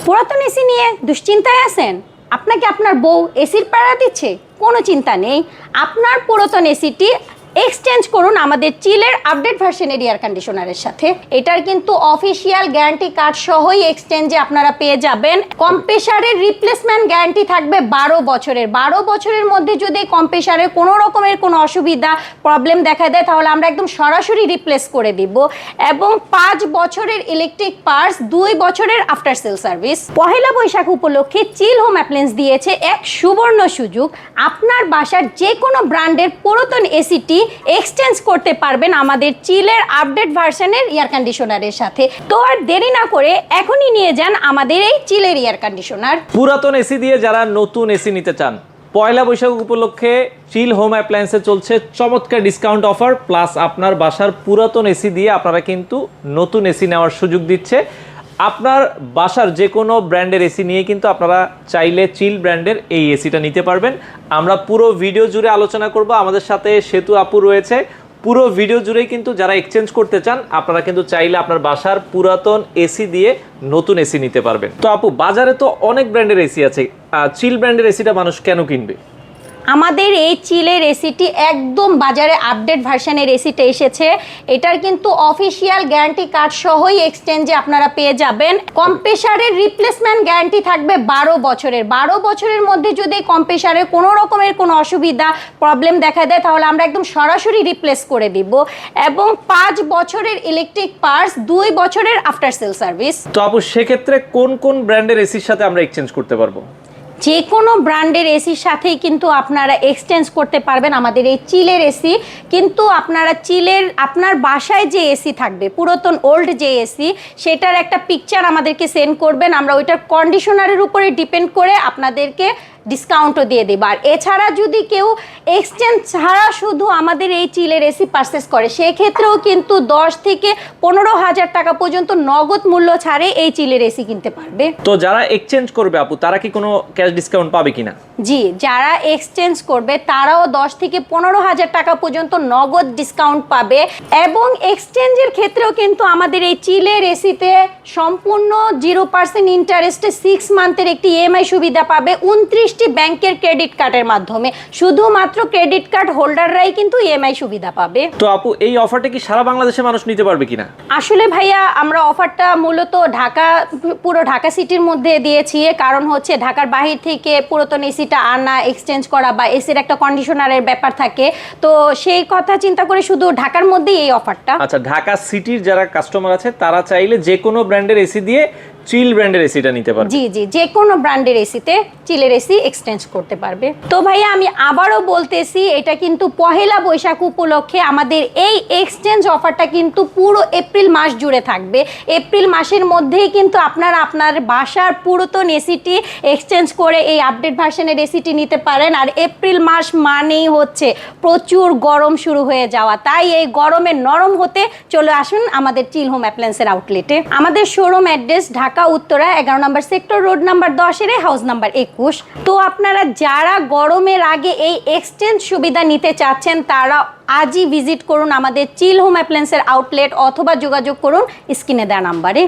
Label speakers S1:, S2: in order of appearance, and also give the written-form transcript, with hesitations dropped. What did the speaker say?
S1: পুরাতন এসি নিয়ে দুশ্চিন্তায় আছেন? আপনাকে আপনার বউ এসির প্যারা দিচ্ছে? কোনো চিন্তা নেই, আপনার পুরাতন এসিটি এক্সচেঞ্জ করুন আমাদের চিলের আপডেট ভার্সনের এয়ার কন্ডিশনারের সাথে। এটার কিন্তু অফিসিয়াল গ্যারান্টি কার্ড সহই এক্সচেঞ্জে আপনারা পেয়ে যাবেন। কম্প্রেসারের রিপ্লেসমেন্ট গ্যারান্টি থাকবে 12 বছরের। 12 বছরের মধ্যে যদি কম্প্রেসারের কোনো রকমের কোনো অসুবিধা প্রবলেম দেখা দেয় তাহলে আমরা একদম সরাসরি রিপ্লেস করে দিব। এবং 5 বছরের ইলেকট্রিক পার্টস, 2 বছরের after sale service. Pohela Boishakh উপলক্ষে চিল হোম অ্যাপ্লায়েন্স দিয়েছে এক সুবর্ণ সুযোগ। আপনার বাসার যে কোনো ব্র্যান্ডের পুরাতন এসিটি এক্সচেঞ্জ করতে পারবেন আমাদের চিলের আপডেট ভার্সনের এয়ার কন্ডিশনারের সাথে। তো আর দেরি না করে এখনই নিয়ে যান আমাদের এই চিলের এয়ার কন্ডিশনার।
S2: পুরাতন এসি দিয়ে যারা নতুন এসি নিতে চান, পয়লা বৈশাখ উপলক্ষে চিল হোম অ্যাপ্লায়েন্সে চলছে চমৎকার ডিসকাউন্ট অফার, প্লাস আপনার বাসার পুরাতন এসি দিয়ে আপনারা কিন্তু নতুন এসি নেওয়ার সুযোগ দিচ্ছে। আপনার বাসার যে কোনো ব্র্যান্ডের এসি নিয়ে কিন্তু আপনারা চাইলে চিল ব্র্যান্ডের এই এসিটা নিতে পারবেন। আমরা পুরো ভিডিও জুড়ে আলোচনা করব। আমাদের সাথে সেতু আপু রয়েছে। পুরো ভিডিও জুড়েই কিন্তু যারা এক্সচেঞ্জ করতে চান আপনারা কিন্তু চাইলে আপনার বাসার পুরাতন এসি দিয়ে নতুন এসি নিতে পারবেন। তো আপু, বাজারে তো অনেক ব্র্যান্ডের এসি আছে, চিল ব্র্যান্ডের এসিটা মানুষ কেন কিনবে?
S1: আমাদের এই চিলের এসিটি একদম বাজারে আপডেট ভার্সনের এসিটা এসেছে। এটার কিন্তু অফিসিয়াল গ্যারান্টি কার্ড সহই এক্সচেঞ্জে আপনারা পেয়ে যাবেন। কম্প্রেসারের রিপ্লেসমেন্ট গ্যারান্টি থাকবে 12 বছরের। 12 বছরের মধ্যে যদি কম্প্রেসারের কোনো রকমের কোনো অসুবিধা প্রবলেম দেখা দেয় তাহলে আমরা একদম সরাসরি রিপ্লেস করে দিব। এবং 5 বছরের ইলেকট্রিক পার্টস, 2 বছরের আফটার সেল সার্ভিস।
S2: তো আপু, সেক্ষেত্রে কোন কোন ব্র্যান্ডের এসির সাথে আমরা এক্সচেঞ্জ করতে পারবো?
S1: যে কোনো ব্র্যান্ডের এসির সাথেই কিন্তু আপনারা এক্সচেঞ্জ করতে পারবেন আমাদের এই চিলের এসি। কিন্তু আপনারা চিলের আপনার বাসায় যে এসি থাকবে, পুরাতন ওল্ড যে এসি, সেটার একটা পিকচার আমাদেরকে সেন্ড করবেন। আমরা ওইটার কন্ডিশনারের উপরে ডিপেন্ড করে আপনাদেরকে ডিসকাউন্টও দিয়ে দেব। আর এছাড়া যদি কেউ এক্সচেঞ্জ ছাড়া শুধু আমাদের এই চিলের এসি পারচেস করে, সেক্ষেত্রেও কিন্তু 10 থেকে 15,000 টাকা পর্যন্ত নগদ মূল্য ছাড়ে এই চিলের এসি কিনতে পারবে।
S2: তো যারা এক্সচেঞ্জ করবে আপু, তারা কি কোনো ক্যাশ ডিসকাউন্ট পাবে কিনা?
S1: জি, যারা এক্সচেঞ্জ করবে তারাও 10 থেকে 15,000 টাকা পর্যন্ত নগদ ডিসকাউন্ট পাবে। এবং এক্সচেঞ্জের ক্ষেত্রেও কিন্তু আমাদের এই চিলের এসিতে সম্পূর্ণ 0% ইন্টারেস্টে 6 মান্থের একটি ইএমআই সুবিধা পাবে 29টি ব্যাংকের ক্রেডিট কার্ডের মাধ্যমে। শুধুমাত্র ক্রেডিট কার্ড হোল্ডাররাই কিন্তু ইএমআই সুবিধা পাবে।
S2: তো আপু, এই অফারটা কি সারা বাংলাদেশে মানুষ নিতে পারবে কিনা?
S1: আসলে ভাইয়া, আমরা অফারটা মূলত পুরো ঢাকা সিটির মধ্যে দিয়েছি। কারণ হচ্ছে ঢাকার বাহির থেকে পুরাতন এসিটা আনা, এক্সচেঞ্জ করা বা এসির একটা কন্ডিশনারের ব্যাপার থাকে, তো সেই কথা চিন্তা করে শুধু ঢাকার মধ্যেই এই অফারটা।
S2: আচ্ছা, ঢাকা সিটির যারা কাস্টমার আছে তারা চাইলে যে কোনো ব্র্যান্ডের এসি দিয়ে চিল ব্র্যান্ডের এসিটা নিতে পারবে।
S1: জি জি, যে কোনো ব্র্যান্ডের এসিতে চিলের এসি এক্সচেঞ্জ করতে পারবে। তো ভাইয়া, আমি আবারও বলতেছি, এটা কিন্তু পহেলা বৈশাখ উপলক্ষে আমাদের এই এক্সচেঞ্জ অফারটা কিন্তু পুরো এপ্রিল মাস জুড়ে থাকবে। এপ্রিল মাসের মধ্যেই কিন্তু আপনারা আপনার বাসার পুরাতন এসিটি এক্সচেঞ্জ করে এই আপডেট ভার্সনের এসিটি নিতে পারেন। আর এপ্রিল মাস মানেই হচ্ছে প্রচুর গরম শুরু হয়ে যাওয়া, তাই এই গরমে নরম হতে চলে আসুন আমাদের চিল হোম অ্যাপ্লায়েন্সের আউটলেটে। আমাদের showroom address Dhaka Uttara 11 number sector, road number 10 house number 21। তো আপনারা যারা গরমের আগে এই এক্সচেঞ্জ সুবিধা নিতে চাচ্ছেন তারা আজই ভিজিট করুন আমাদের চিল হোম অ্যাপ্লায়েন্সের আউটলেট, অথবা যোগাযোগ করুন স্ক্রিনে দেওয়া নাম্বারে।